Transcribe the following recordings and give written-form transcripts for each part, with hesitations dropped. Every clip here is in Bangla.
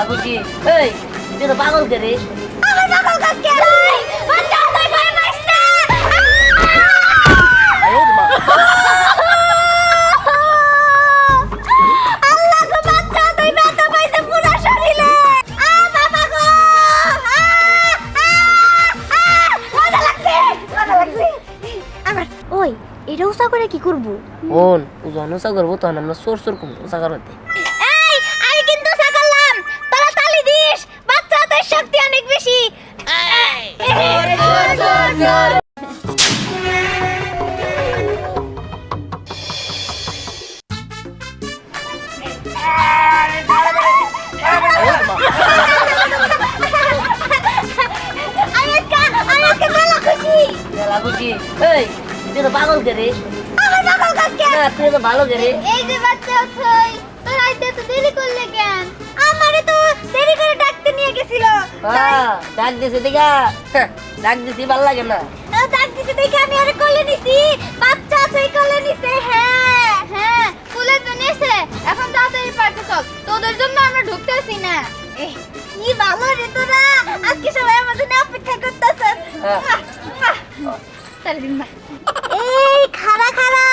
বুঝি এই তুই তো পাগল কে রে আমার পাগল কাজ কে ভাই বাচ্চা তুই ভাই মারিস না আল্লাহ গো বাচ্চা তুই ব্যথা পাইছে পুরো শরীরে বাবা গো মজা লাগছে আমার ওই এটা উসা করে কি করব কোন ওজন উসা করবো তখন আমরা সোর সোর করবো উসা করতে এই আমি কিন্তু উসা করলাম তোরা তালি দিস বাচ্চা তোর শক্তি অনেক বেশি বুঝি এই তুই তো পাগল কে রে আমার পাগল কাজ কে না তুই তো ভালো কে রে এই যে বাচ্চা তুই তোর আইতে তো দেরি করলে কেন আমারে তো দেরি করে ডাকতে নিয়ে গেছিল ডাক দিছি দেখা ডাক দিছি ভালো লাগে না ডাক দিতে দেখে আমি আরে কোলে নিছি বাচ্চা তুই কোলে নিছে হ্যাঁ হ্যাঁ কোলে তো নিছে এখন তাড়াতাড়ি পারতে চল তোদের জন্য আমরা ঢুকতেছি না কি ভালো রে তোরা আজকে সবাই আমাদের জন্য অপেক্ষা করতেছে এই খারা খারা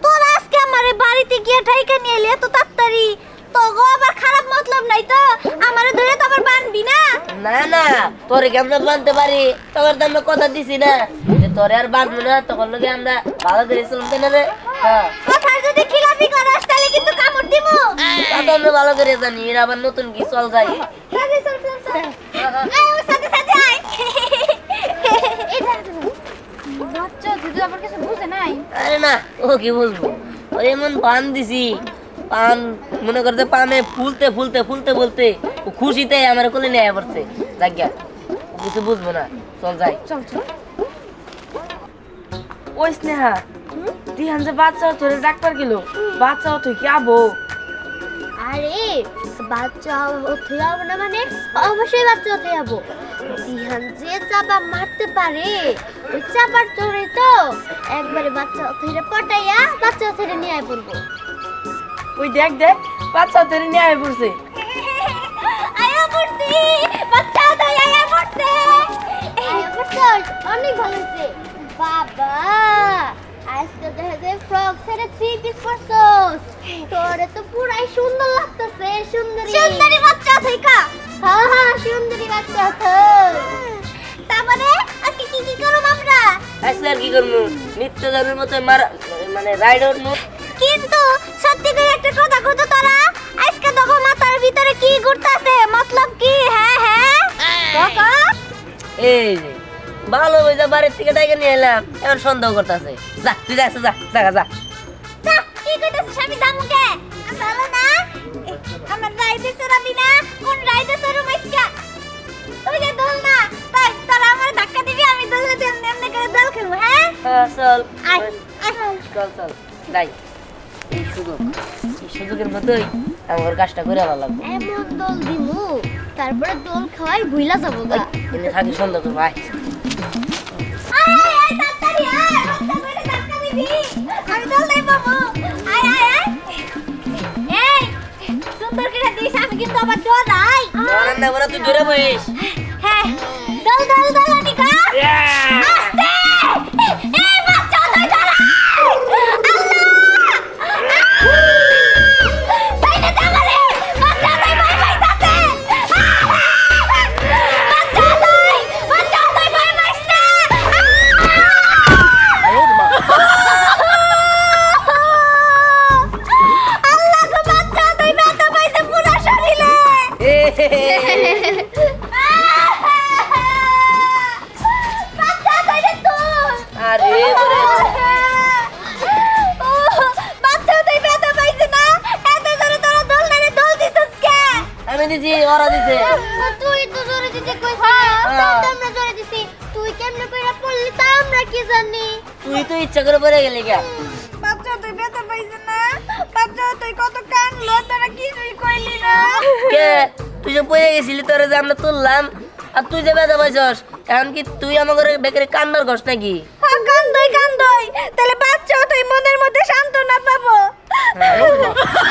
তোরা আজকে আমারে বাড়িতে গিয়ে ঠাইকা নিয়ে এলি এত তাড়াতাড়ি তো গো আবার খারাপ মতলব নাই তো আমারে ধরে তো আবার বানবি না না না তোরে কেমন বানতে পারি তোর তো আমরা কথা দিছি না যে তোরে আর বানবো না তখন লোকে আমরা ভালো করে চলতে না রে কথা যদি খিলাফি করিস তাহলে কিন্তু কামড় দিমু তা তো আমরা ভালো করে জানি এর আবার নতুন কি চল যাই আয় ওর সাথে সাথে আয় বাচ্চা দিদি আমার কাছে বুঝে নাই আরে না ও কি বুঝবো ওর এমন পান দিছি পান মনে করতে পানে ফুলতে ফুলতে ফুলতে বলতে ও খুশিতে আমার কোলে নিয়ে পড়ছে জায়গা কিছু বুঝবো না চল যাই চল চল ওই স্নেহা দিহান যে বাচ্চা ধরে ডাক্তার গেল বাচ্চা তুই কি আবো আরে বাচ্চা হতে যাবো না মানে অবশ্যই বাচ্চা হতে যাবো দিহান যে চাপা মারতে পারে ওই চাপার চড়ে তো একবারে বাচ্চা হতে পটাইয়া বাচ্চা হতে নিয়ে আয় পড়বো ওই দেখ দেখ বাচ্চা ধরে নিয়ে আয় পড়ছে আয়া পড়ছি বাচ্চা হতে আয়া পড়ছে আয়া পড়ছে অনেক ভালো হয়েছে বাবা আজকে দেখা যায় ফ্রক ছেড়ে 3 পিস পরছস তোরে তো পুরাই সুন্দর লাগতেছে সুন্দরী বাচ্চা থেকা হ্যাঁ হ্যাঁ সুন্দরী বাচ্চা থই তারপরে আজকে কি কি করব আমরা আজকে আর কি করবো নিত্য জনের মতো মানে রাইডার মোট কিন্তু সত্যি করে একটা কথা কত তোরা আজকে দেখো মাথার ভিতরে কি ঘুরতাছে মতলব কি হ্যাঁ হ্যাঁ কাকা এই যে ভালো হয়ে যা বাড়ির থেকে ডাইকে নিয়ে এলাম এখন সন্দেহ করতেছে যা তুই যা যা যা যা যা কি কইতাছিস আমি যাবো কে ভালো না আমার রাইডে চড়াবি না কোন রাইডে চড়ু মাইকা তুই যে দোল না তাই তোরা আমার ধাক্কা দিবি আমি দোলে দেন এমনি করে দোল খেলবো হ্যাঁ চল আয় আয় চল চল যাই এই সুযোগের মতোই আমার কাজটা করে ভালো লাগবে এমন দোল দিমু তারপরে দোল খাওয়াই ভুইলা যাবো গা এনে থাকি সন্দেহ তো ভাই আয় আয় তাড়াতাড়ি আয় বাচ্চা করে ধাক্কা দিবি আমি দোল নাই পাবো আয় আয় আয় এই সুন্দর করে দিস আমি কিন্তু আবার ডরাই না বড় তুই দূরে বইস হ্যাঁ দল দল দল নিকা আস্তে এই বাচ্চা তুই ডরা আরে আমি দিছি ওরা দিছে তুই তো জোরে দিতে কইছিস আমরা জোরে দিছি তুই কেমনে কইরা পড়লি তা আমরা কি জানি তুই তো ইচ্ছা করে পড়ে গেলি কে বাচ্চা তুই ব্যথা পাইছিস না বাচ্চা তুই কত কানলো তারা কিছুই কইলি না কে তুই যে পড়ে গেছিলি তোরে যে আমরা তুললাম আর তুই যে ব্যথা পাইছস এখন কি তুই আমাকে বেকারে কান্নার ঘষ নাকি কান্দই তাহলে বাচ্চা তুই মনের মধ্যে সান্ত্বনা পাবো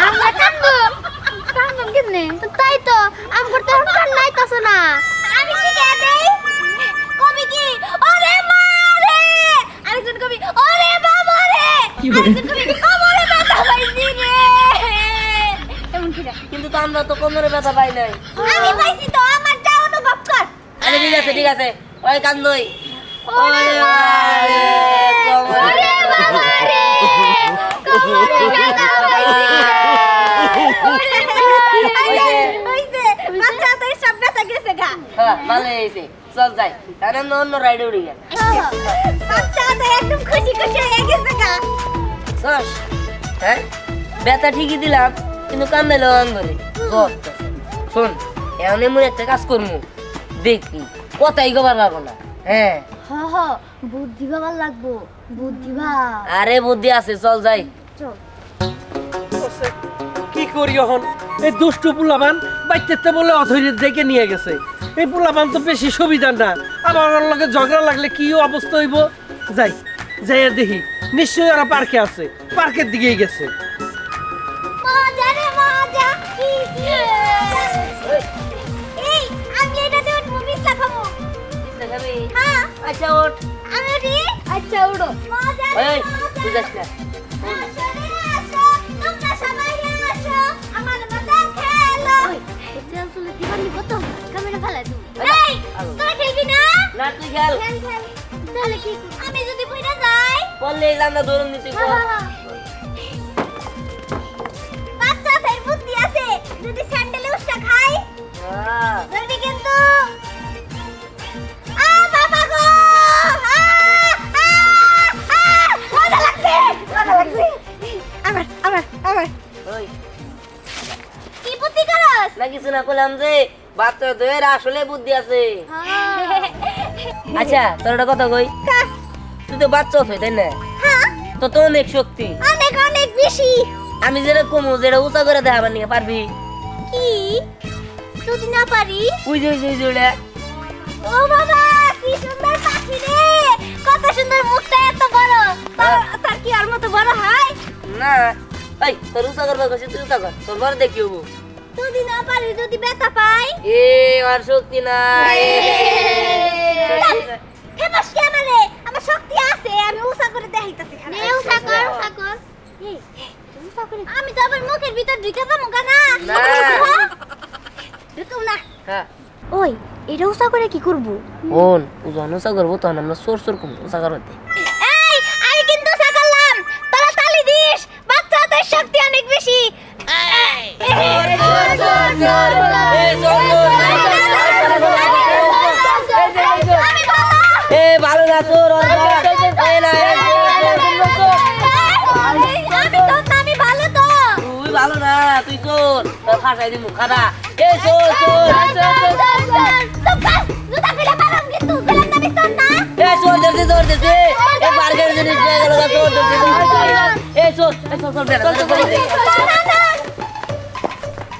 আমরা কান্দো কেমনে তাই তো কোমরে ব্যথা পাইছি রে এমন কি কিন্তু তো আমরা তো কোমরে ব্যথা পাই নাই। আমি পাইছি তো আমারটা অনুভব কর আরে ঠিক আছে ওই কান্দই। ওরে আরে কোমরে ওরে বাবা রে কোমরে ব্যথা পাইছি বাচ্চা তো সব ব্যথা গেছে গা হ্যাঁ ভালো হয়েছে, চল যাই, তাহলে আমরা অন্য রাইডে উঠে গেল। বাচ্চা তো একদম খুশি খুশি হয়ে গেছে গা শোস, হ্যাঁ ব্যথা ঠিকই দিলাম কিন্তু কান্দাইলো আঙ্গরে জ্বর। শোন এখন এমন একটা কাজ করবো, দেখি কথাই কবার পাবো না। হ্যাঁ বুদ্ধি বাবার লাগবো বুদ্ধি ভা আরে বুদ্ধি আছে, চল যাই। চল কি করি এখন? এই দুষ্টু পোলাবান বাইতে বলে অথরিটি দেখে নিয়ে গেছে। এই পোলাবান তো বেশি সুবিধা না, আমার ওর লগে ঝগড়া লাগলে কি অবস্থা হইব। যাই যাইয়া দেখি, নিশ্চয়ই ওরা পার্কে আছে, পার্কের দিকেই গেছে। মজা রে মজা এই আমি এটাতে উঠবো বিছলা খাবো হ্যাঁ আচ্ছা ওঠ। আমি উঠি আচ্ছা উঠো মজা রে এই তুই যাস না। আসো রে আসো তোমরা সবাই আসো আমার মতো খেলো এটা আসলে দিবানি কত ক্যামেরা ফেলা তুমি এই তোরা খেলবি না না তুই খেল। খেল খেল তাহলে কি আমি যদি বইরা যাই বললে আমরা দৌড়ন দিতে বাচ্চা তাই বুদ্ধি আছে যদি স্যান্ডেলে উষ্টা খাই জলদি কিন্তু বাবা গো মজা লাগছে আমার কি বুদ্ধি করস না কিছু না করলাম যে বাচ্চা তোর আসলে বুদ্ধি আছে। আচ্ছা তোর একটা কথা কই, তুই তো বাচ্চা হই তাই না, তো তো অনেক শক্তি, অনেক অনেক বেশি আমি যেটা কমু যেটা উঁচা করে দেখাবার নিয়ে পারবি? কি যদি না পারি ওই যে ওটা। ও বাবা কি সুন্দর পাখি রে কত সুন্দর মুখটা এত বড় তার কি আর মতো বড় হয় না এই তোর উঁচা করবার কাছে তুই উঁচা কর, তোর বড় দেখি হবো। যদি না পারি যদি ব্যথা পাই এ আর শক্তি নাই। ফেমাস কে আমারে আমার শক্তি আছে আমি উসা করে দেখাইতাছি নে উসা কর এই উসা করে আমি তো আবার মুখের ভিতর ঢুকে যাবো না না। ঢুকুম না হ্যাঁ ওই এটা উসা করে কি করব কোন উজন উঁচা করবো তখন আমরা সোর কম উঁচা করতে। এই আমি কিন্তু উসা করলাম তোরা তালি দিস বাচ্চা তোর শক্তি অনেক বেশি এ ভালো না তোর আমি ভালো তো তুই ভালো না, তুই চোর, তোর ফাঁসাই দিমু খানা। এ চোর চোর জুতা ফেলে পারম কিন্তু গেলাম না বিস্তর না এ চোর ধরতে এ বার্গের জিনিস নিয়ে গেল চোর ধরতে এ চোর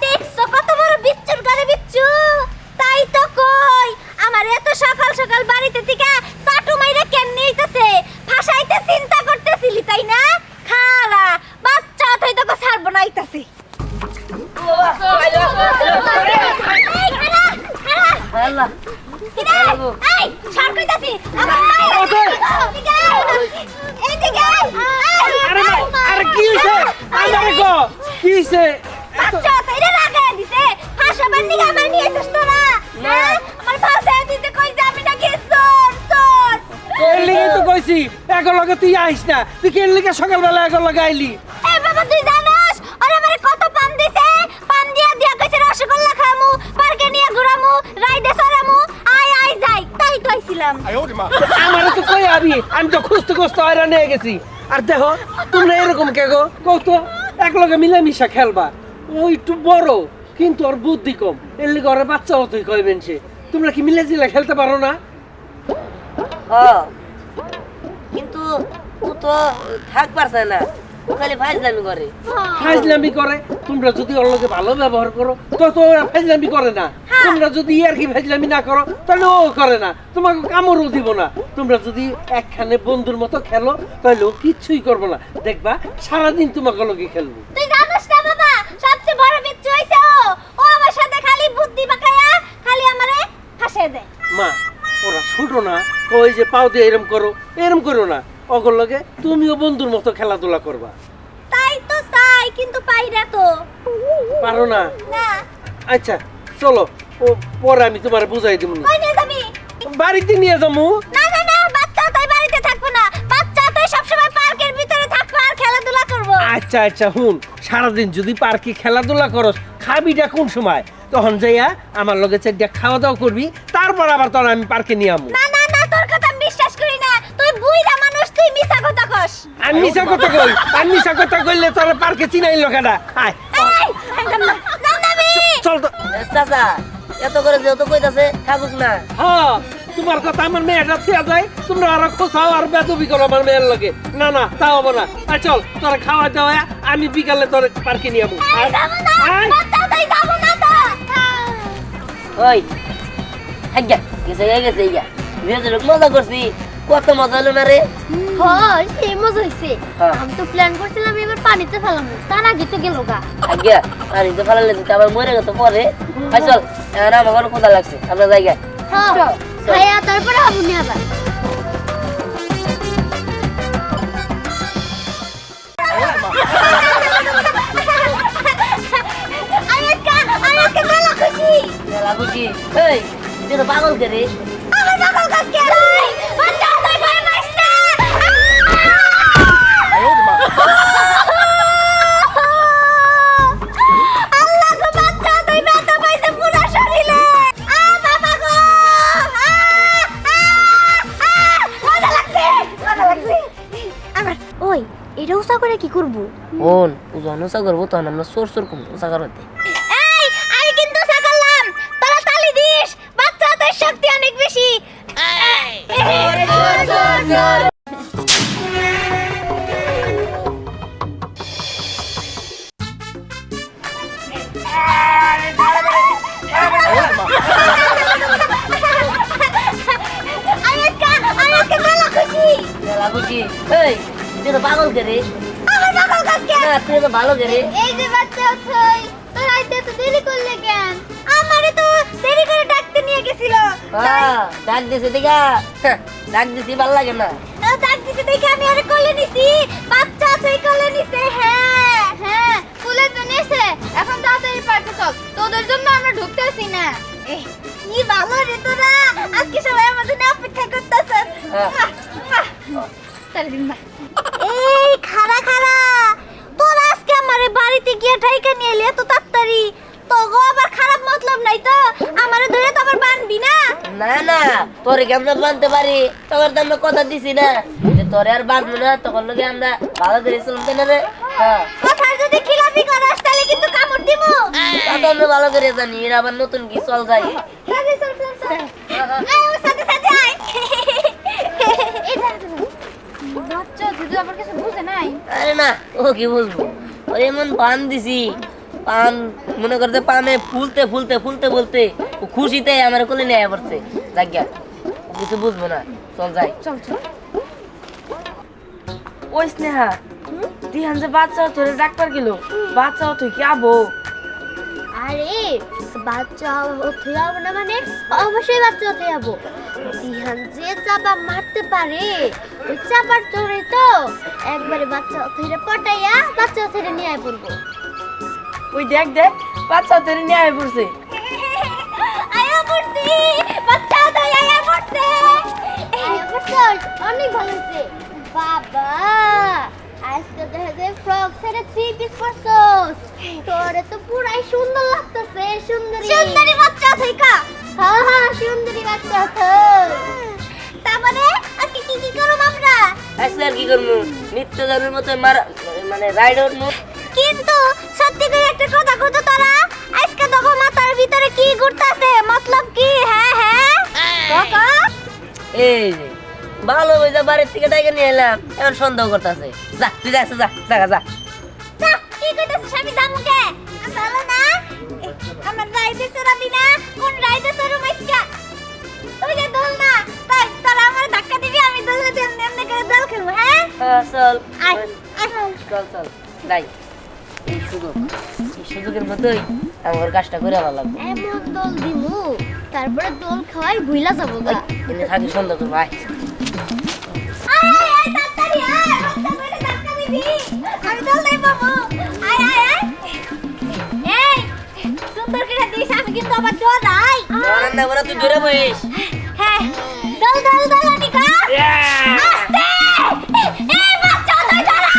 দেখছো কত বড় বিচ্ছুর ঘরে বিচ্ছু তাই তো কই আমার এত সকাল সকাল বাড়িতে থেকে চাটু মাইরে কেমনে হইতাছে ফাঁসাইতে চিন্তা করতেছিলি তাই না খালা বাচ্চা তুই তো ছাড়বো না আইতাছি এই খালা খালা আল্লাহ কিরে এই ছাড় কইতাছি আমার এইদিকে আরে আরে কি হইছে? আমারে কো কি হইছে? বাচ্চা তাইরে লাগায় দিছে ফাঁসাবার নিগে আমার নিয়ে এসেছ তোরা হ্যাঁ আমার ফাঁসায় দিতে কই যে আমি নাকি চোর এর লিগে তো কইছি এগো লগে তুই আইস না, তুই কেন লিগে সকালবেলা এগো লগে আইলি? এই বাবা তুই জানোস ওরে আমারে কত পান দিছে পান দিয়া কইছে রসগোল্লা খামু পার্কে নিয়ে ঘুরামু রাইডে চড়ামু আই যাই তাই কইছিলাম আমারে তো কই আবি, আমি তো খুঁজতে খুঁজতে হয়রান হয়ে গেছি। আর দেখো তোমরা এরকম কে গো কও তো এক লগে মিলামিশা খেলবা, ও একটু বড় কিন্তু ওর বুদ্ধি কম, এর লিগে ওর বাচ্চা হতই কইবেন সে। তোমরা কি মিলাজিলা খেলতে পারো না? কিন্তু ও তো থাক পারছে না, ও খালি ফাইজলামি করে। ফাইজলামি করে? তোমরা যদি ওর লগে ভালো ব্যবহার করো তো ওরা ফাইজলামি করে না। তোমরা যদি আর কি ফাইজলামি না করো তাহলে ও করে না, তোমাকে কামড়ও দিব না। তোমরা যদি একখানে বন্ধুর মতো খেলো তাহলে ও কিচ্ছুই করবো না, দেখবা সারাদিন তোমাকে লগে খেলবো। তুই জানোস না বাবা সবচেয়ে বড় বিচ্ছু হইছে ও আমার সাথে খালি বুদ্ধি বাকায়া খালি আমারে ফাঁসায় দেয় মা ওরা ছোট না, কই যে পাও দিয়ে এরম করো না, অগর লগে তুমিও বন্ধুর মতো খেলাধুলা করবা। তাই তো চাই, কিন্তু পাই না তো। পারো না? না। আচ্ছা চলো, ও পরে আমি তোমার বুঝাই দিব। কই নিয়ে যাবি? বাড়িতে নিয়ে যাবো। না না না, বাচ্চা তাই বাড়িতে থাকবো না, বাচ্চা তাই সবসময় পার্কের ভিতরে থাকবো আর খেলাধুলা করবো। আচ্ছা আচ্ছা হুন, সারাদিন যদি পার্কে খেলাধুলা করস, খাবিটা কোন সময়? তখন যাইয়া আমার লগে চারটা খাওয়া দাওয়া করবি, তারপর আবার তোর আমি পার্কে নিয়ে আমু। না না না, তোর কথা আমি বিশ্বাস করি না, তুই বুইড়া মানুষ, তুই মিছা কথা কস। আমি মিছা কথা কই? আমি মিছা কথা কইলে তোর পার্কে চিনাই লোকেরা। আয় এই জানাবি চল তো। চাচা এত করে যেহেতু কইতাছে থাকুক না। হ্যাঁ, তোমার কথা আমার মেয়েটা থিয়া যায়, তোমরা আরো খোঁচাও আর বেদবি করো আমার মেয়ের লগে। না না, তা হবো না। আয় চল, তোরা খাওয়া দাওয়া আমি বিকালে তোর পার্কে নিয়ে যাবো। এই যাবো না, বাচ্চা তাই যাবো না তো। ওই হাজ্ঞা গেছে গেছে ইয়া যেহেতু মজা করছি, কত মজা হলো না রে। হ্যাঁ, সেই মজা হইছে। হ্যাঁ। আমি তো প্ল্যান করছিলাম এবার পানিতে ফেলাবো, তার আগে তো গেল গা। হাজ্ঞা পানি তো ফেলালে যদি আবার মরে গেছে পরে। আয় চল, এখন আমার কোনো ক্ষুধা লাগছে, আমরা জায়গা। হ্যাঁ, খাইয়া তারপরে হবো নি আবার। আমি আজকে মেলা খুশি। মেলা খুশি? এই তুই তো পাগল কে রে? আমার পাগল কাজ কে? বাচ্চা তাই ভয় মারছে। আল্লাহ গো, বাচ্চা তাই ব্যথা পাইছে পুরো শরীরে। বাবা গো, মজা লাগছে, মজা লাগছে। আমার ওই এটা উসা করে কি করব? বোন যখন উঁচা করবো তখন আমরা সোর সোর করবো উঁচা করতে। এই আমি কিন্তু উসা করলাম, তোরা তালি দিস, বাচ্চা তাই শক্তি অনেক বেশি। আমি আজকে মেলা খুশি। মেলা খুশি? এই তুই তো পাগল কে রে? আমার পাগল কাজ কে? না তুই তো ভালো কে রে? এই যে বাচ্চা ওঠই, তোর আইতে তো দেরি করলে কেন? আমারে তো দেরি করে ডাকতে নিয়ে গেছিল। হ্যাঁ ডাক দিছি দেখা, ডাক দিছি ভাল লাগে না। তো ডাক দিতে দেখে আমি আরে কোলে নিছি, বাচ্চা তুই কোলে নিছে। হ্যাঁ হ্যাঁ, কোলে তো নিছে। এখন তাড়াতাড়ি পার্কে চল, তোদের জন্য আমরা ঢুকতেছি না। কি ভালো রে তোরা, আজকে সবাই আমাদের জন্য অপেক্ষা করতেছেন। এই খারা খারা, তোরা আজকে আমারে বাড়িতে গিয়ে ঠাইকা নিয়ে এলে তো তাড়াতাড়ি, তো গো আবার খারাপ মতলব নাই তো? আমারে ধরে তো আবার বানবি না? না না তোরে কি আমরা বানতে পারি? তোর তো আমরা কথা দিছি না যে তোরে আর বানবো না, তখন লোকে আমরা ভালো করে চলতে না রে। হ্যাঁ কথার যদি খিলাফি করাস তাহলে কিন্তু কামড় দিমু। তা তো আমরা ভালো করে জানি, এর আবার নতুন কি চল যাই। সাথে চল চল চল, আয় ওর সাথে সাথে আয়। বাচ্চা যদি আবার কিছু বুঝে নাই। আরে না ও কি বুঝবো, ওর এমন পান দিছি, পান মনে করতে পানে ফুলতে ফুলতে ফুলতে বলতে ও খুশিতে আমার কোলে নিয়ে পড়ছে। জায়গা কিছু বুঝবো না, চল যাই। চল চল। ওই স্নেহা, দিহান যে বাচ্চা ধরে ডাক্তার গেল, বাচ্চা তুই কি আবো? আরে বাচ্চা ওঠে যাবো না মানে? অবশ্যই বাচ্চা ওঠে যাবো। দিহান যে চাপা মারতে পারে, ওই চাপার চড়ে তো একবারে বাচ্চা ওঠে পটাইয়া বাচ্চা ওঠে নিয়ে আয় পড়বো। ওই দেখ দেখ, বাচ্চা ধরে নিয়ে আয় পড়ছে। আয়া পড়ছি, বাচ্চা ওঠে আয়া পড়ছে। আয়া পড়ছে, অনেক ভালো হয়েছে। বাবা আজকে দেখা যায় ফ্রক ছেড়ে 3 পিস পরছস, তোরে তো পুরাই সুন্দর লাগতেছে। সুন্দরী সুন্দরী বাচ্চা থেকা। হ্যাঁ হ্যাঁ, সুন্দরী বাচ্চা তো। তারপরে আজকে কি কি করব আমরা? আজকে আর কি করবো, নিত্য জনের মতো মার মানে রাইড উঠবো। কিন্তু সত্যি করে একটা কথা কত তোরা, আজকে দেখো মাথার ভিতরে কি ঘুরতাছে, মতলব কি? হ্যাঁ হ্যাঁ কাকা, এই যে ভালো হয়ে বাড়ির থেকে ডাইকে নিয়ে এলাম, এখন সন্দেহ করতেছে। যা তুই যাস, যা যা যা। যা কি কইতাছিস? আমি যাবো কে? ভালো না আমার রাইডে চড়াবি না? কোন রাইডে চড়ু মাইকা? তুই যে দোল না, তাই তোরা আমার ধাক্কা দিবি, আমি দোলে দেন এমনি করে দোল খেলবো। হ্যাঁ হ্যাঁ চল আয় আয়। চল চল যাই। এই সুযোগের মতোই আমার কাজটা করে ভালো লাগবে। এমন দোল দিমু, তারপরে দোল খাওয়াই ভুইলা যাবো গা। এনে থাকি সন্দেহ করবো। আয় আয় আয় তাড়াতাড়ি দিবি আমি দোলনায় বাবু আয় আয় আয় এই সুন্দর করে দিস আমি কিন্তু আবার দোলাই ধরেন না বলে তুই দূরে বইস হ্যাঁ দোল দোল দোল নিকা আস্তে এই বাচ্চা তুই ধরা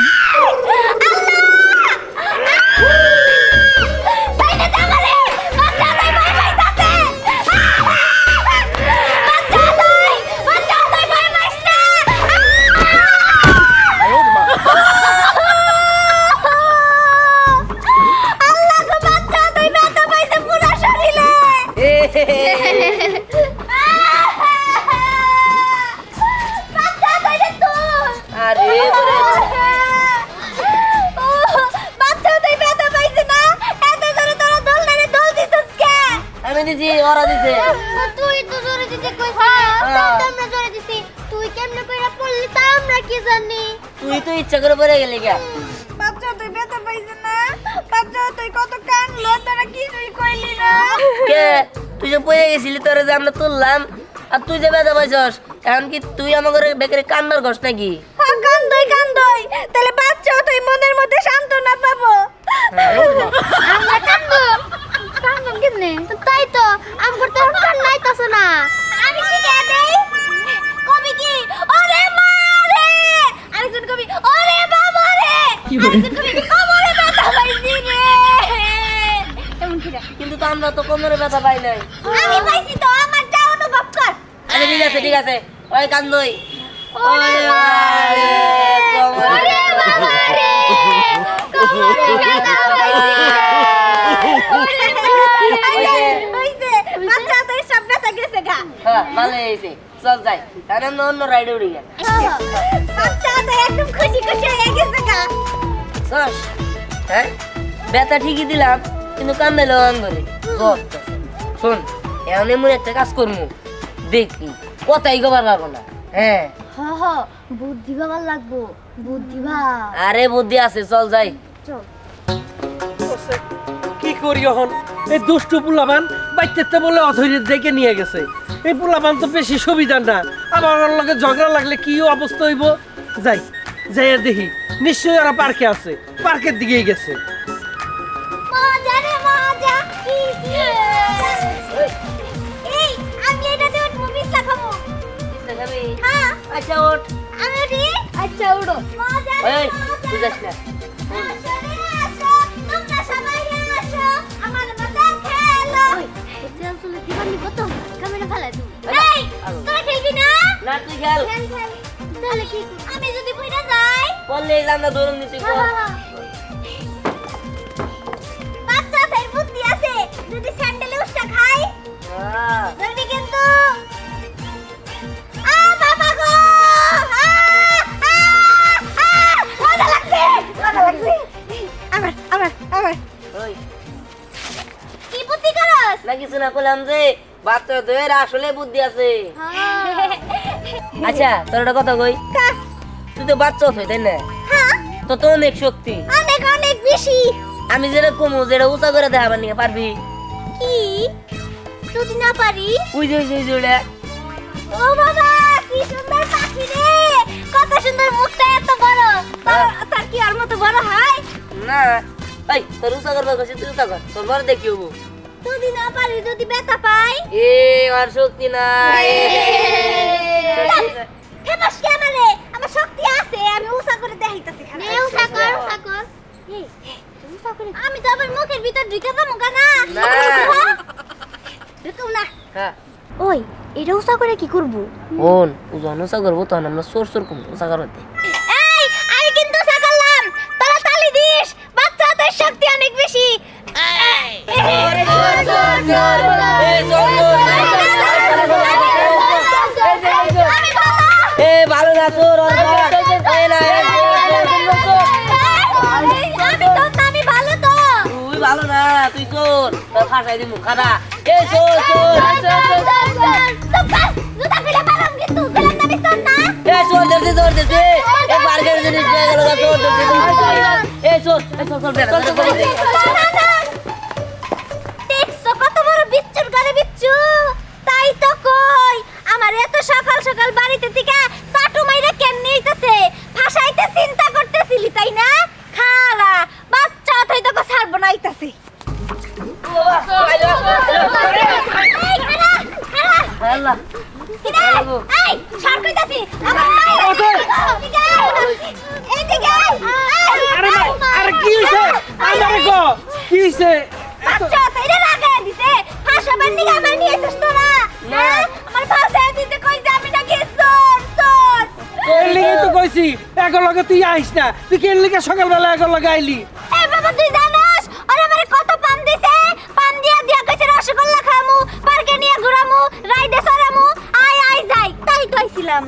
আরে আমি দিছি ওরা দিছে তুই তো জোরে দিতে কইছিস আমরা জোরে দিছি তুই কেমনে কইরা পড়লি তা আমরা কি জানি তুই তো ইচ্ছা করে পড়ে গেলি গা বাচ্চা তুই ব্যথা পাইছ না বাচ্চা তুই কত কানলো তারা কিছুই কইলি না কে তুই যে পড়ে গেছিলি তোরে যে আমরা তুললাম আর তুই যে ব্যথা পাইছস এখন কি তুই আমাকে বেকারে কান্নার ঘষ নাকি কান্দই তাহলে বাচ্চা তুই মনের মধ্যে সান্ত্বনা পাবো আমরা কান্দো কেমনে তাই তো আমার তো কান নাইতাছ না আমি শিখে দেই কবি কি ওরে মা রে আরেকজন কবি ওরে বাবা রে আরেকজন কবি কোমরে ব্যথা পাইছি রে এমন কি কিন্তু তো আমরা তো কোমরে ব্যথা পাই নাই আমি পাইছি তো আমার যা অনুভব কর আরে ঠিক আছে ওই কান্দই ওরে আরে ওরে বাবা রে কোমরে ব্যথা পাইছি হইছে বাচ্চা তো সব ব্যথা গেছে গা হ্যাঁ ভালো হয়েছে চল যাই তাহলে আমরা অন্য রাইডে উড়ি গেল বাচ্চা তো একদম খুশি হয়ে গেছে গা শোন হ্যাঁ ব্যথা ঠিকই দিলাম কিন্তু কান্দাইলো আঙ্গরে জ্বর শোন এখন এমন একটা কাজ করবো দেখি কথাই কবার পারবো না হ্যাঁ বুদ্ধি ভাবার লাগবো বুদ্ধি ভাব আরে বুদ্ধি আছে চল যাই চল কি করি এখন এই দুষ্টু পোলাবান বাইতে বলে অধৈর্য দেখে নিয়ে গেছে এই পোলাবান তো বেশি সুবিধা না আবার ওর লগে ঝগড়া লাগলে কি অবস্থা হইব যাই দেখি নিশ্চয়ই ওরা পার্কে আছে পার্কের দিকেই গেছে মজা রে মজা এই আমি এটা দিয়ে মুভিস লাগাবো হ্যাঁ আচ্ছা ওঠ আমি রে আচ্ছা উড়ো মজা রে ওই তুই যাস না তোমরা সবাই আসো আমার মতো খেলো চল চল দিবানি কত ক্যামেরা ফেলা তুমি এই তোরা খেলবি না না তুই খেল খেল তাহলে কি আমি যদি পড়ে যাই বললে আমরা দৌড়ন দিতে বাচ্চা ফের বুদ্ধি আছে যদি স্যান্ডেলে উষ্টা খাই ধরবি কিন্তু বাবা গো মজা লাগছে আমার ওই কি বুদ্ধি করস না কিছু না করলাম যে বাচ্চাদের আসলে বুদ্ধি আছে আচ্ছা তোর একটা কথা কই তুই তো বাচ্চা হই তাই না তো তো অনেক শক্তি অনেক অনেক বেশি আমি যেটা কমু যেটা উঁচা করে দেখাবার নিয়ে পারবি কি যদি না পারি ওই যে ওটা ও বাবা কি সুন্দর পাখি রে কত সুন্দর মুখটা এত বড় তার কি আর মতো বড় হয় না এই তোর উঁচা করবার কাছে তুই উঁচা কর তোর বড় দেখি হবো যদি না পারি যদি ব্যথা পাই এ আর শক্তি নাই ফেমাস কে আমারে আমার শক্তি আছে আমি উষা করে দেখাইতাছি খারাপ নে উষা কর এই উষা করে আমি তো আবার মুখের ভিতর ঢুকে যাবো না ঢুকুম না হ্যাঁ ওই এটা উষা করে কি করব বোন যখন উঁচা করবো তখন আমরা সোর কম উঁচা করতে এই আমি কিন্তু উষা করলাম তোরা তালি দিস বাচ্চাদের শক্তি অনেক বেশি ভালো না তোর আমি ভালো তো তুই ভালো না তুই চোর তোর ফাঁসাই দিমু খানা এই চোর জুতা খুলে মারাম কিন্তু গেলাম না বিস্তর না এই চোর ধরতে এই বার্গের জিনিস নিয়ে গেল চোর এই চোর দেখছো কত বড় বিচ্ছুর ঘরে বিচ্ছু তাই তো কই আমার এত সকাল সকাল বাড়িতে থেকে চাটু মাইরা কেমনে হইতাছে ফাঁসাইতে চিন্তা করতেছিলি তাই হইছে বাচ্চা তাইরে লাগায় দিছে হাসাবার নিগা আমার নিয়ে এসেছ তোরা না। আমার ভাষা দিতে কই যাবি না কে চোর চোর এর লিগে তো কইছি এগো লগে তুই আইস না তুই কেন লিগে সকালবেলা এগো লগে আইলি এই বাবা তুই জানাস ওরে আমারে কত পান দিছে পান দিয়া দিয়া কইছে রসগোল্লা খামু পার্কে নিয়ে ঘুরামু রাইডে সরামু আয় আয় যাই তাই তো আইছিলাম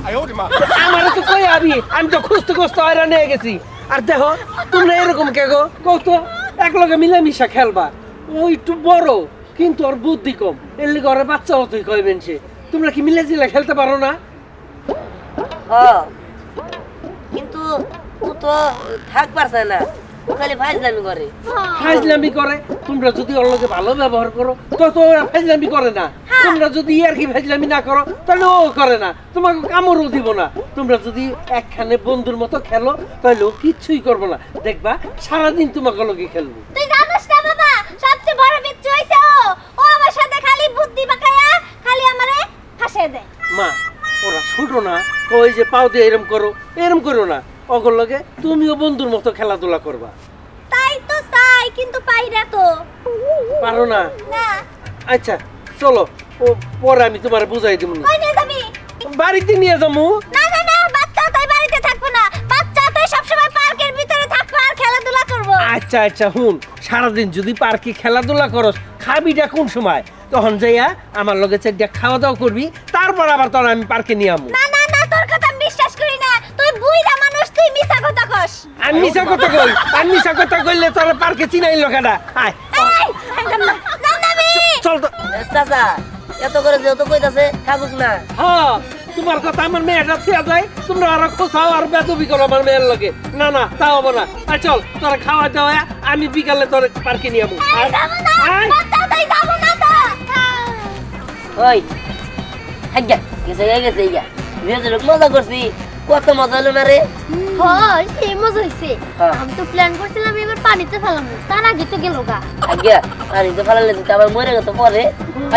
আমার তো কই আবি আমি তো খুঁজতে খুঁজতে হয়রান হয়ে গেছি আর দেখো তোমরা এরকম কে গো কও তো এক লগে মিলামিশা খেলবা ও একটু বড় কিন্তু ওর বুদ্ধি কম এর লিগে ওর বাচ্চা তুই কইবেন সে তোমরা কি মিলে জিলে খেলতে পারো না কিন্তু ও তো থাক পারছে না, ও খালি ফাইজলামি করে। ফাইজলামি করে তোমরা যদি ওর লগে ভালো ব্যবহার করো তো তো ওরা ফাইজলামি করে না তোমরা যদি আর কি ফাইজলামি না করো তাহলে ও করে না তোমাকে কামড়ও দিব না তোমরা যদি একখানে বন্ধুর মতো খেলো তাহলে ও কিচ্ছুই করবো না দেখবা সারাদিন তোমাকে লগে খেলবো তুই জানিস না বাবা সবচেয়ে বড় বিচ্ছু হইছে ও আমার সাথে খালি বুদ্ধি বাকায়া খালি আমারে হাসে দেয় মা ওরা ছোট না কই যে পাও দিয়ে এরম করো না অগর লগে তুমিও বন্ধুর মতো খেলাধুলা করবা তাই তো চাই কিন্তু পাই না তো পারো না না আচ্ছা চলো ও পরে আমি তোমার বুঝাই দিব কই নিয়ে যাবি বাড়িতে নিয়ে যাবো না না না বাচ্চা তাই বাড়িতে থাকবো না বাচ্চা তাই সবসময় পার্কের ভিতরে থাকবো আর খেলাধুলা করবো আচ্ছা আচ্ছা হুন সারাদিন যদি পার্কে খেলাধুলা করস খাবিটা কোন সময় তখন যাইয়া আমার লগে চারটা খাওয়া দাওয়া করবি তারপর আবার তোর আমি পার্কে নিয়ে আমু না না না তোর কথা আমি বিশ্বাস করি না তুই বুইড়া মানুষ তুই মিছা কথা কস আমি মিশা কথা কইলে তোর পার্কে চিনাই লোকেরা আয় এই যাম না আমি চল তো চাচা এত করে যেহেতু কইতাছে থাকুক না। হ্যাঁ তোমার কথা আমার মেয়েটা থিয়া যায় তোমরা আরো খোঁচাও আর বেদবি করো আমার মেয়ের লগে না না তাও হবো না আর চল তোরা খাওয়া দাওয়া আমি বিকালে তোর পার্কে নিয়ে আমু আয় যাবো না আয় বাচ্চা তাই যাবো না তো ওই হাজ্ঞা গেছে গেছে ইয়া যেহেতু মজা করছি কত মজা হলো না রে। হয় সেই মজা হইছে হ্যাঁ। আমি তো প্ল্যান করছিলাম এবার পানিতে ফেলামু তার আগে তো গেল গা আজ্ঞা আর এই তো ফালালে তো আবার মরে গেছে পরে।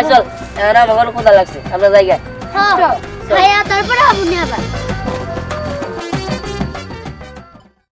চল এখন আমার কোথা লাগছে আমরা জায়গায় হ্যাঁ খাইয়া তারপরে হাবু নিয়ে আবার